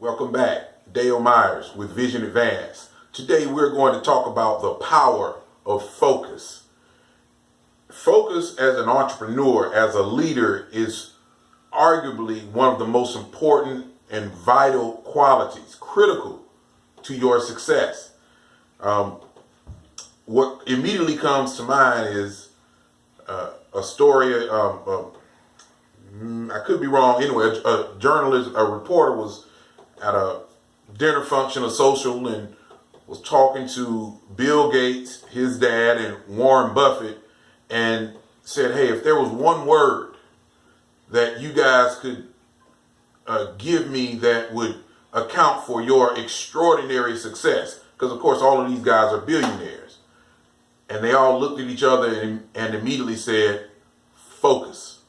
Welcome back. Dale Myers with Vision Advance. Today we're going to talk about the power of focus. Focus as an entrepreneur, as a leader, is arguably one of the most important and vital qualities, critical to your success. What immediately comes to mind is a story. I could be wrong. Anyway, a journalist, a reporter was at a dinner function, a social, and was talking to Bill Gates, his dad, and Warren Buffett, and said, hey, if there was one word that you guys could give me that would account for your extraordinary success, because of course all of these guys are billionaires, and they all looked at each other and immediately said, focus.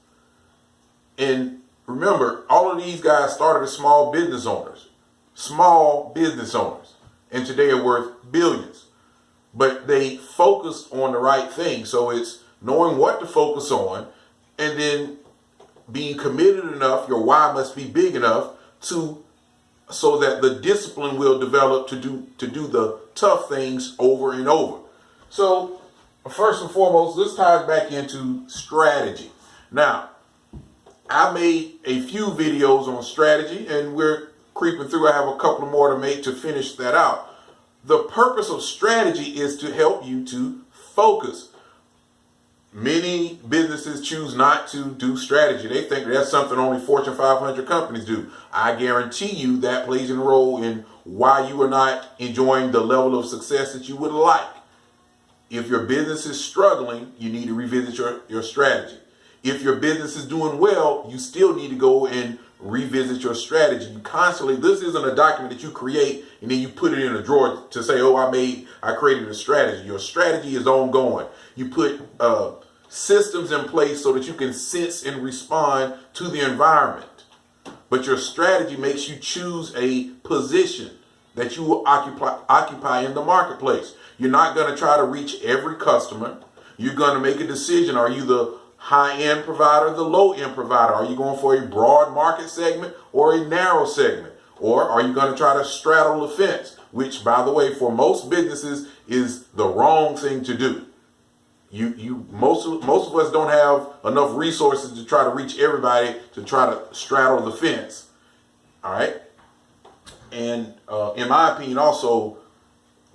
And remember, all of these guys started as small business owners, and today are worth billions. But they focused on the right thing. So it's knowing what to focus on, and then being committed enough, your why must be big enough so that the discipline will develop to do the tough things over and over. So first and foremost, this ties back into strategy. Now, I made a few videos on strategy, and we're creeping through. I have a couple more to make to finish that out. The purpose of strategy is to help you to focus. Many businesses choose not to do strategy. They think that's something only Fortune 500 companies do. I guarantee you that plays a role in why you are not enjoying the level of success that you would like. If your business is struggling, you need to revisit your strategy. If your business is doing well, you still need to go and revisit your strategy. You constantly, this isn't a document that you create and then you put it in a drawer to say, oh, I created a strategy. Your strategy is ongoing. You put systems in place so that you can sense and respond to the environment. But your strategy makes you choose a position that you will occupy in the marketplace. You're not going to try to reach every customer. You're going to make a decision. Are you the high-end provider, the low-end provider? Are you going for a broad market segment or a narrow segment? Or are you going to try to straddle the fence, which, by the way, for most businesses is the wrong thing to do. Most of us don't have enough resources to try to reach everybody to try to straddle the fence. All right. And in my opinion, also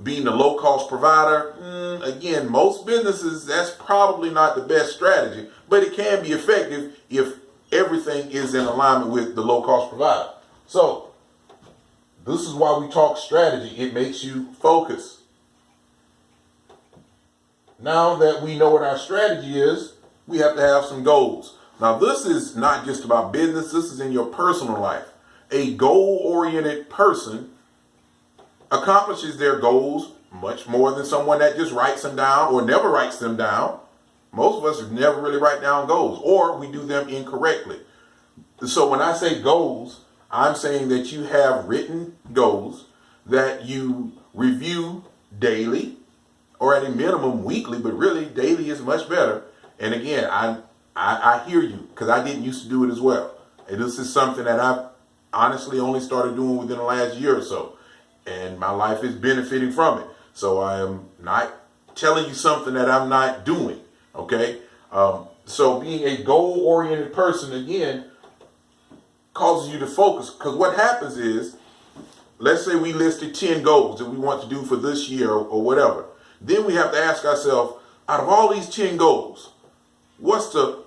being a low-cost provider, again, most businesses, that's probably not the best strategy, but it can be effective if everything is in alignment with the low-cost provider. So this is why we talk strategy. It makes you focus. Now that we know what our strategy is, we have to have some goals. Now, this is not just about business. This is in your personal life. A goal-oriented person accomplishes their goals much more than someone that just writes them down or never writes them down. Most of us never really write down goals, or we do them incorrectly. So when I say goals, I'm saying that you have written goals that you review daily, or at a minimum weekly, but really daily is much better. And again, I hear you, because I didn't used to do it as well. And this is something that I've honestly only started doing within the last year or so. And my life is benefiting from it. So I am not telling you something that I'm not doing. Okay. So being a goal-oriented person, again, causes you to focus. Because what happens is, let's say we listed 10 goals that we want to do for this year or whatever. Then we have to ask ourselves, out of all these 10 goals, what's the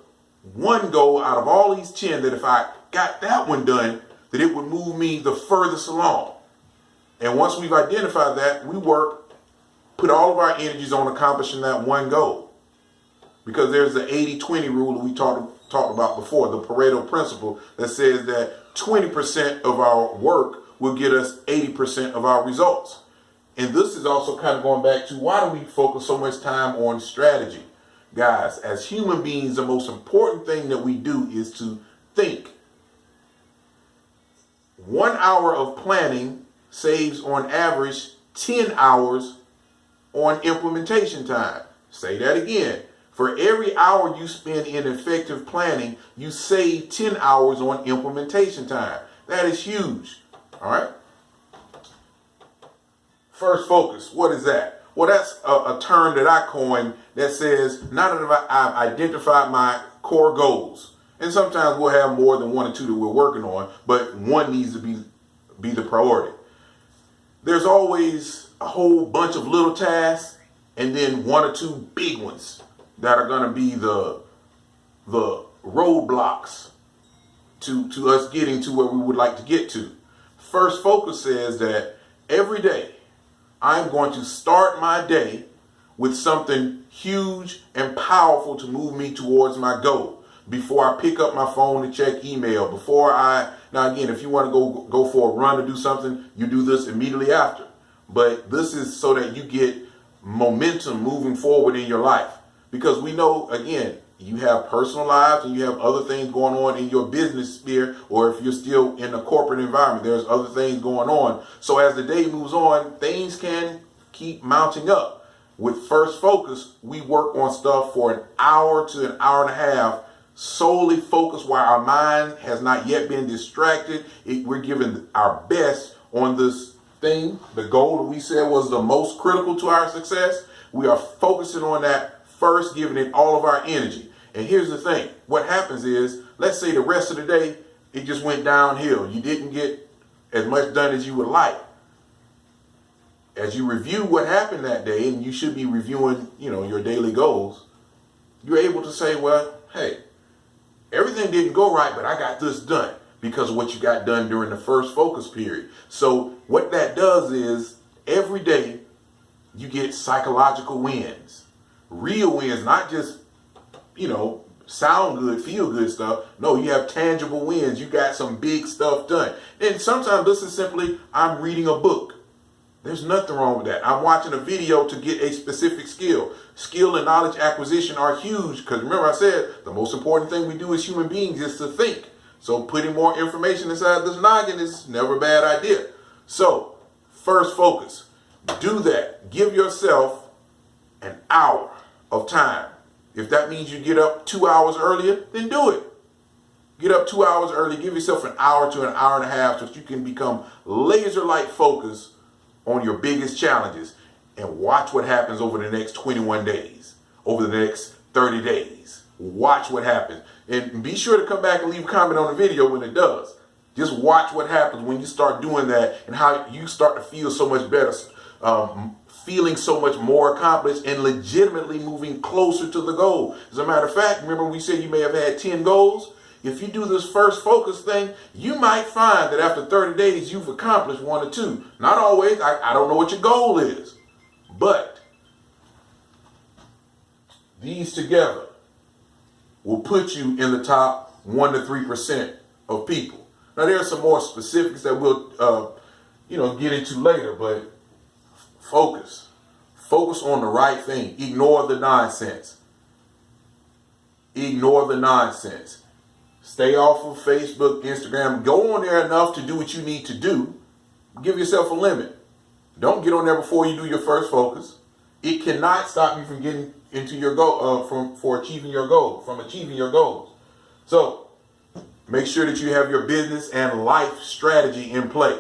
one goal out of all these 10 that if I got that one done, that it would move me the furthest along? And once we've identified that, we put all of our energies on accomplishing that one goal. Because there's the 80-20 rule that we talked about before, the Pareto principle, that says that 20% of our work will get us 80% of our results. And this is also kind of going back to, why do we focus so much time on strategy? Guys, as human beings, the most important thing that we do is to think. 1 hour of planning saves on average 10 hours on implementation time. Say that again. For every hour you spend in effective planning, you save 10 hours on implementation time. That is huge. All right. First focus. What is that? Well, that's a term that I coined that says, now that I've identified my core goals, and sometimes we'll have more than one or two that we're working on, but one needs to be the priority. There's always a whole bunch of little tasks and then one or two big ones that are going to be the roadblocks to us getting to where we would like to get to. First focus says that every day I'm going to start my day with something huge and powerful to move me towards my goal. Before I pick up my phone to check email, now again, if you want to go for a run or do something, you do this immediately after. But this is so that you get momentum moving forward in your life. Because we know, again, you have personal lives and you have other things going on in your business sphere, or if you're still in a corporate environment, there's other things going on. So as the day moves on, things can keep mounting up. With first focus, we work on stuff for an hour to an hour and a half, solely focused while our mind has not yet been distracted. We're giving our best on this thing. The goal that we said was the most critical to our success. We are focusing on that first, giving it all of our energy. And here's the thing. What happens is, let's say the rest of the day, it just went downhill. You didn't get as much done as you would like. As you review what happened that day, and you should be reviewing, your daily goals, you're able to say, well, hey, everything didn't go right, but I got this done because of what you got done during the first focus period. So what that does is every day you get psychological wins, real wins, not just, sound good, feel good stuff. No, you have tangible wins. You got some big stuff done. And sometimes this is simply, I'm reading a book. There's nothing wrong with that. I'm watching a video to get a specific skill. Skill and knowledge acquisition are huge because remember I said the most important thing we do as human beings is to think. So putting more information inside this noggin is never a bad idea. So first focus. Do that. Give yourself an hour of time. If that means you get up 2 hours earlier, then do it. Get up 2 hours early. Give yourself an hour to an hour and a half so that you can become laser-like focused on your biggest challenges, and watch what happens over the next 21 days, over the next 30 days. Watch what happens. And be sure to come back and leave a comment on the video when it does. Just watch what happens when you start doing that and how you start to feel so much better, feeling so much more accomplished and legitimately moving closer to the goal. As a matter of fact, remember we said you may have had 10 goals? If you do this first focus thing, you might find that after 30 days, you've accomplished one or two. Not always. I don't know what your goal is. But these together will put you in the top 1 to 3% of people. Now, there are some more specifics that we'll, get into later, but focus. Focus on the right thing. Ignore the nonsense. Ignore the nonsense. Stay off of Facebook, Instagram. Go on there enough to do what you need to do. Give yourself a limit. Don't get on there before you do your first focus. It cannot stop you from getting into your goal, from achieving your goals. So make sure that you have your business and life strategy in play.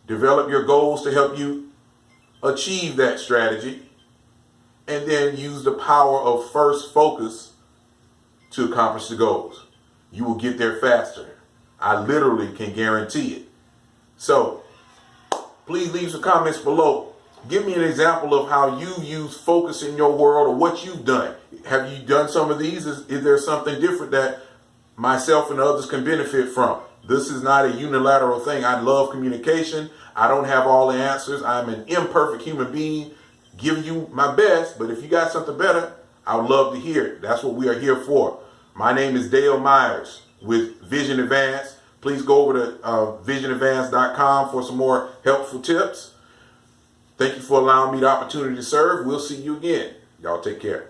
Develop your goals to help you achieve that strategy, and then use the power of first focus to accomplish the goals. You will get there faster. I literally can guarantee it. So please leave some comments below. Give me an example of how you use focus in your world or what you've done. Have you done some of these? Is there something different that myself and others can benefit from? This is not a unilateral thing. I love communication. I don't have all the answers. I'm an imperfect human being, giving you my best. But if you got something better, I would love to hear it. That's what we are here for. My name is Dale Myers with Vision Advance. Please go over to visionadvance.com for some more helpful tips. Thank you for allowing me the opportunity to serve. We'll see you again. Y'all take care.